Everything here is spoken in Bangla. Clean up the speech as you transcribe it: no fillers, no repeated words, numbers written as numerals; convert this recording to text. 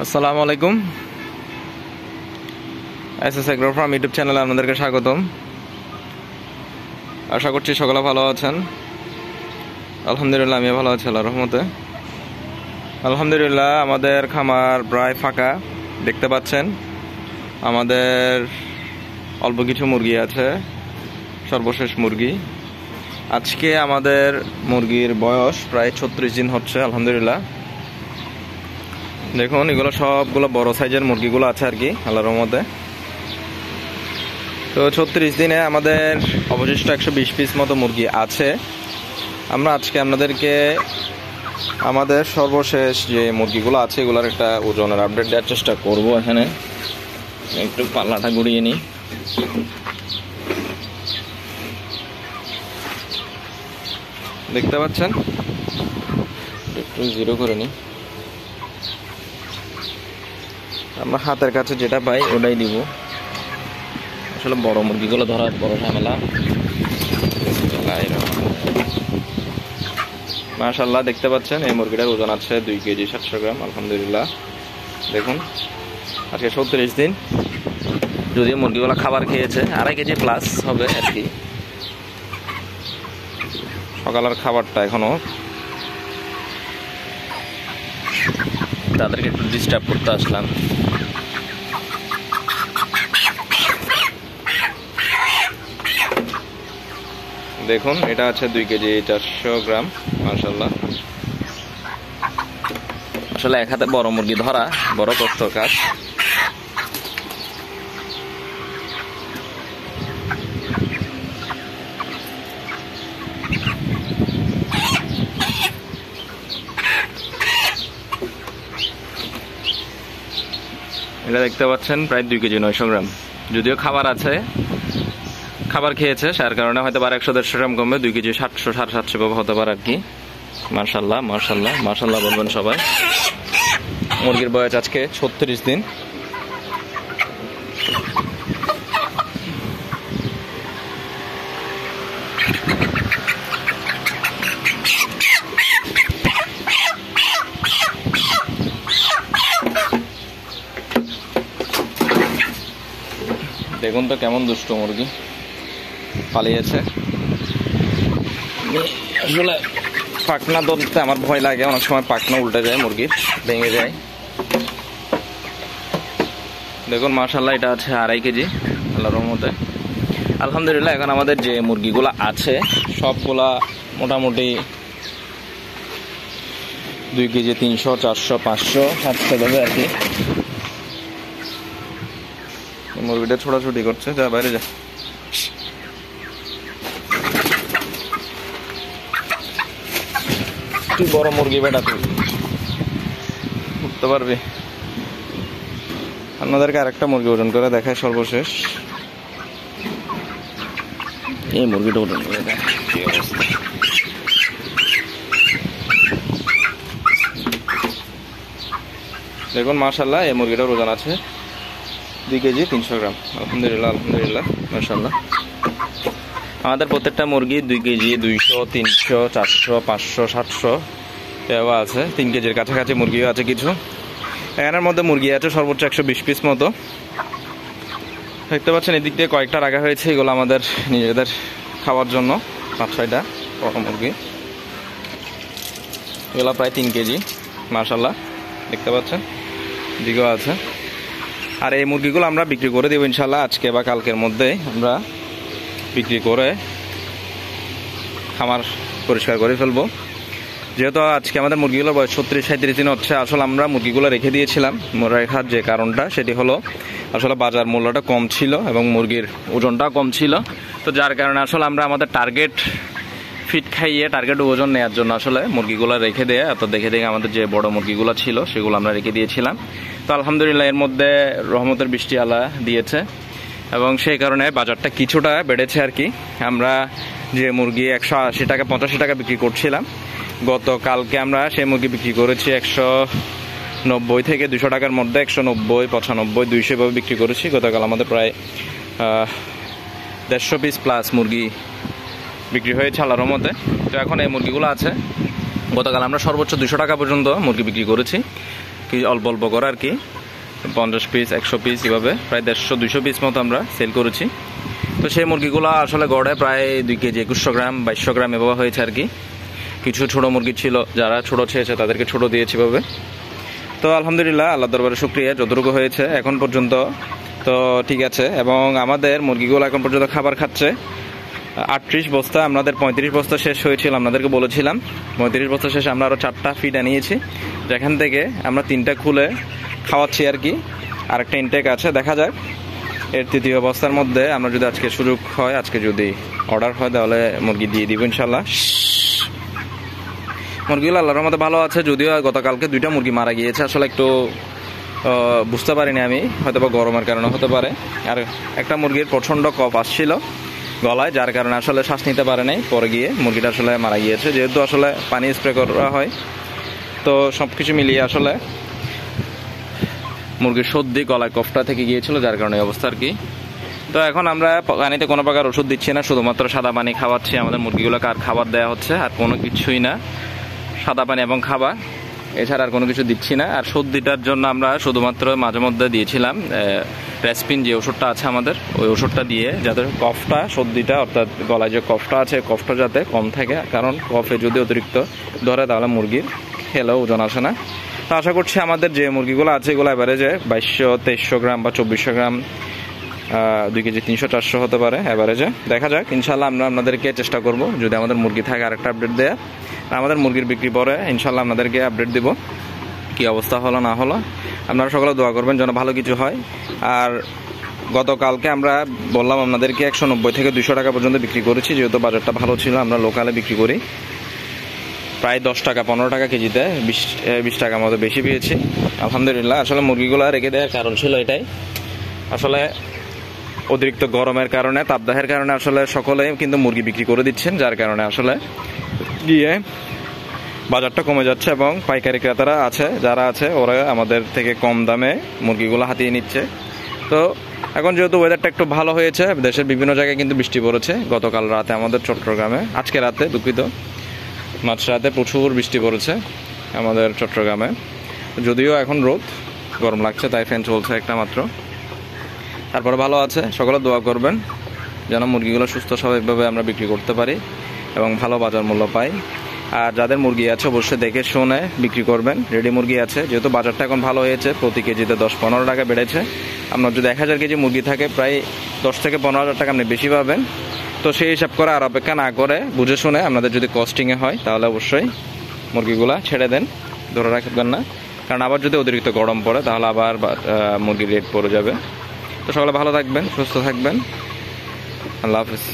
আসসালামু আলাইকুম। এসএস এগ্রো ফার্ম ইউটিউব চ্যানেলে আপনাদেরকে স্বাগতম। আশা করছি সকলে ভালো আছেন। আলহামদুলিল্লাহ, আমিও ভালো আছি আল্লাহর রহমতে। আলহামদুলিল্লাহ, আমাদের খামার প্রায় ফাঁকা দেখতে পাচ্ছেন। আমাদের অল্প কিছু মুরগি আছে, সর্বশেষ মুরগি। আজকে আমাদের মুরগির বয়স প্রায় 36 দিন হচ্ছে। আলহামদুলিল্লাহ, দেখুন এগুলো সবগুলো বড় সাইজের মুরগিগুলো আছে আর কি আল্লাহর রহমতে। তো 36 দিনে আমাদের অবশিষ্ট 120 পিস মতো মুরগি আছে। আমরা আজকে আপনাদেরকে আমাদের সর্বশেষ যে মুরগিগুলো আছে এগুলোর একটা ওজনের আপডেট দেওয়ার চেষ্টা করব। এখানে একটু পাল্লাটা ঘুরিয়ে নিই। দেখতে পাচ্ছেন, একটু জিরো করে নিই। আমরা হাতের কাছে যেটা পাই ওটাই দিব। আসলে বড় মুরগিগুলো ধরার বড় ঝামেলা। মাশাআল্লাহ, দেখতে পাচ্ছেন এই মুরগিটার ওজন আছে 2 কেজি 700 গ্রাম। আলহামদুলিল্লাহ, দেখুন আজকে 36 দিন। যদিও মুরগিগুলো খাবার খেয়েছে, 2.5 কেজি প্লাস হবে আর কি। সকালের খাবারটা এখনো তাদেরকে একটু ডিস্টার্ব করতে আসলাম। দেখুন এটা আছে 2 কেজি 400 গ্রাম। মাশাআল্লাহ, আসলে এক হাতে বড় মুরগি ধরা বড় কষ্ট কাজ। এটা দেখতে পাচ্ছেন প্রায় 2 কেজি 900 গ্রাম। যদিও খাবার আছে, খাবার খেয়েছে, যার কারণে হয়তো 100-150 গ্রাম কমবে। 2 কেজি 700-750 হতে পারে আর কি। মাশাআল্লাহ মাশাআল্লাহ মাশাআল্লাহ বলবেন সবাই। মুরগির বয়স আজকে 36 দিন। দেখুন তো কেমন দুষ্ট মুরগি পালিয়েছে। আসলে পাখনা ধরতে আমার ভয় লাগে, অনেক সময় পাখনা উল্টে যায়, মুরগির ভেঙে যায়। দেখুন মাশাআল্লাহ, এটা আছে 2.5 কেজি আল্লাহর রহমতে। আলহামদুলিল্লাহ, এখন আমাদের যে মুরগিগুলো আছে সবগুলা মোটামুটি 2 কেজি 300, 400, 500, 700 দেবে আর কি। মুরগিটা ছোটাছুটি করছে, যা বাইরে যা। তুই বড় মুরগি বেটা, তুই উঠতে পারবি। আপনাদেরকে আরেকটা মুরগি ওজন করে দেখায় সর্বশেষ। এই মুরগিটা ওজন করে দেয় কি অবস্থা। দেখুন মাশাআল্লাহ, এই মুরগিটার ওজন আছে 2 কেজি 300 গ্রাম। আলহামদুলিল্লাহ আলহামদুলিল্লাহ মাশাআল্লাহ। আমাদের প্রত্যেকটা মুরগি 2 কেজি 200, 300, 400, 500, 700 দেওয়া আছে। 3 কেজির কাছাকাছি মুরগিও আছে কিছু। এখানের মধ্যে মুরগি আছে সর্বোচ্চ 120 পিস মতো। দেখতে পাচ্ছেন এদিক দিয়ে কয়েকটা রাখা হয়েছে, এগুলো আমাদের নিজেদের খাওয়ার জন্য। 5-6টা বড় মুরগি, এগুলো প্রায় 3 কেজি। মাশাআল্লাহ, দেখতে পাচ্ছেন দিকেও আছে। আর এই মুরগিগুলো আমরা বিক্রি করে দেবো ইনশাল্লাহ আজকে বা কালকের মধ্যে। আমরা বিক্রি করে খামার পরিষ্কার করে ফেলবো। যেহেতু আজকে আমাদের মুরগিগুলোর বয়স 36-37 দিন হচ্ছে। আসলে আমরা মুরগিগুলো রেখে দিয়েছিলাম। রেখার যে কারণটা সেটি হলো আসলে বাজার মূল্যটা কম ছিল এবং মুরগির ওজনটাও কম ছিল। তো যার কারণে আসলে আমরা আমাদের টার্গেট ফিট খাইয়ে টার্গেট ওজন নেওয়ার জন্য আসলে মুরগিগুলো রেখে দেয়। তো দেখে আমাদের যে বড় মুরগিগুলো ছিল সেগুলো আমরা রেখে দিয়েছিলাম। তো আলহামদুলিল্লাহ, এর মধ্যে রহমতের বৃষ্টি আল্লাহ দিয়েছে এবং সেই কারণে বাজারটা কিছুটা বেড়েছে আর কি। আমরা যে মুরগি 180 টাকা 85 টাকা বিক্রি করছিলাম, গতকালকে আমরা সেই মুরগি বিক্রি করেছি 190 থেকে 200 টাকার মধ্যে। 190, 95, 200 ভাবে বিক্রি করেছি। গতকাল আমাদের প্রায় 150 পিস প্লাস মুরগি বিক্রি হয়েছে আল্লাহর রহমতে। তো এখন এই মুরগিগুলো আছে। গতকাল আমরা সর্বোচ্চ 200 টাকা পর্যন্ত মুরগি বিক্রি করেছি। কি অল্প অল্প করে আর কি, 50 পিস 100 পিস এভাবে প্রায় 150-200 পিস মতো আমরা সেল করেছি। তো সেই মুরগিগুলো আসলে গড়ে প্রায় 2 কেজি 2100 গ্রাম 2200 গ্রাম এভাবে হয়েছে আর কি। কিছু ছোট মুরগি ছিল, যারা ছোট চেয়েছে তাদেরকে ছোট দিয়েছি এভাবে। তো আলহামদুলিল্লাহ, আল্লাহ দরবারে শুকরিয়া, যতটুকু হয়েছে এখন পর্যন্ত তো ঠিক আছে। এবং আমাদের মুরগিগুলো এখন পর্যন্ত খাবার খাচ্ছে। 38 বস্তা, আমাদের 35 বস্তা শেষ হয়েছিল, আপনাদেরকে বলেছিলাম 35 বস্তা শেষ। আমরা আরও 4টা ফিড আনিয়েছি, যেখান থেকে আমরা 3টা খুলে খাওয়াচ্ছি আর কি। আরেকটা ইনটেক আছে, দেখা যাক এর 3য় বস্তার মধ্যে আমরা যদি আজকে সুযোগ হয়, আজকে যদি অর্ডার হয় তাহলে মুরগি দিয়ে দিব ইনশাল্লাহ। মুরগিগুলো আল্লাহর রহমতে ভালো আছে, যদিও গতকালকে 2টা মুরগি মারা গিয়েছে। আসলে একটু বুঝতে পারিনি আমি, হয়তো বা গরমের কারণে হতে পারে। আর একটা মুরগির প্রচণ্ড কফ আসছিল গলায়, যার কারণে আসলে শ্বাস নিতে পারে নাই, পরে গিয়ে মুরগিটা আসলে মারা গিয়েছে। যেহেতু আসলে পানি স্প্রে করা হয়, তো সব কিছু মিলিয়ে আসলে মুরগির সর্দি গলায় কফটা থেকে গিয়েছিল, যার কারণে অবস্থা আর কি। তো এখন আমরা পানিতে কোনো প্রকার ওষুধ দিচ্ছি না, শুধুমাত্র সাদা পানি খাওয়াচ্ছি। আমাদের মুরগিগুলোকে আর খাবার দেওয়া হচ্ছে আর কোনো কিছুই না, সাদা পানি এবং খাবার, এছাড়া আর কোনো কিছু দিচ্ছি না। আর সর্দিটার জন্য আমরা শুধুমাত্র মাঝে মধ্যে দিয়েছিলাম রেসপিন, যে ওষুধটা আছে আমাদের, ওই ওষুধটা দিয়ে যাতে কফটা, সর্দিটা অর্থাৎ গলায় যে কফটা আছে, কফটা যাতে কম থাকে। কারণ কফে যদি অতিরিক্ত ধরে তাহলে মুরগির খেলেও ওজন আসে না। তো আশা করছি আমাদের যে মুরগিগুলো আছে এগুলো অ্যাভারেজে 2200-2300 গ্রাম বা 2400 গ্রাম, 2 কেজি 300-400 হতে পারে অ্যাভারেজে। দেখা যাক, ইনশাল্লাহ আমরা আপনাদেরকে চেষ্টা করব যদি আমাদের মুরগি থাকে আরেকটা আপডেট দেয়া। আমাদের মুরগির বিক্রি পরে ইনশাল্লাহ আপনাদেরকে আপডেট দিব কি অবস্থা হলো না হলো। আপনারা সকলে দোয়া করবেন যেন ভালো কিছু হয়। আর গতকালকে আমরা বললাম আপনাদেরকে 190 থেকে 200 টাকা পর্যন্ত বিক্রি করেছি, যেহেতু বাজারটা ভালো ছিল। আমরা লোকালে বিক্রি করি প্রায় 10 টাকা 15 টাকা কেজিতে, 20 টাকার মতো বেশি পেয়েছি আলহামদুলিল্লাহ। আসলে মুরগিগুলো রেখে দেওয়ার কারণ ছিল এটাই, আসলে অতিরিক্ত গরমের কারণে, তাপদাহের কারণে আসলে সকলেই কিন্তু মুরগি বিক্রি করে দিচ্ছেন, যার কারণে আসলে গিয়ে বাজারটা কমে যাচ্ছে। এবং পাইকারি ক্রেতারা আছে, যারা আছে ওরা আমাদের থেকে কম দামে মুরগিগুলো হাতিয়ে নিচ্ছে। তো এখন যেহেতু ওয়েদারটা একটু ভালো হয়েছে, দেশের বিভিন্ন জায়গায় কিন্তু বৃষ্টি পড়েছে। গতকাল রাতে আমাদের চট্টগ্রামে, আজকে রাতে দুঃখিত, মাঝরাতে প্রচুর বৃষ্টি পড়েছে আমাদের চট্টগ্রামে। যদিও এখন রোদ, গরম লাগছে, তাই ফ্যান চলছে একটা মাত্র। তারপরে ভালো আছে, সকলে দোয়া করবেন যেন মুরগিগুলো সুস্থ স্বাভাবিকভাবে আমরা বিক্রি করতে পারি এবং ভালো বাজার মূল্য পাই। আর যাদের মুরগি আছে অবশ্যই দেখে শুনে বিক্রি করবেন। রেডি মুরগি আছে, যেহেতু বাজারটা এখন ভালো হয়েছে, প্রতি কেজিতে 10-15 টাকা বেড়েছে। আপনার যদি 1000 কেজি মুরগি থাকে, প্রায় 10 থেকে 15,000 টাকা আপনি বেশি পাবেন। তো সেই হিসাব করে আর অপেক্ষা না করে বুঝে শুনে আপনাদের যদি কস্টিংয়ে হয় তাহলে অবশ্যই মুরগিগুলা ছেড়ে দেন, ধরে রাখবেন না। কারণ আবার যদি অতিরিক্ত গরম পড়ে তাহলে আবার মুরগির রেট পড়ে যাবে। তো সকলে ভালো থাকবেন, সুস্থ থাকবেন, আল্লাহ হাফিজ।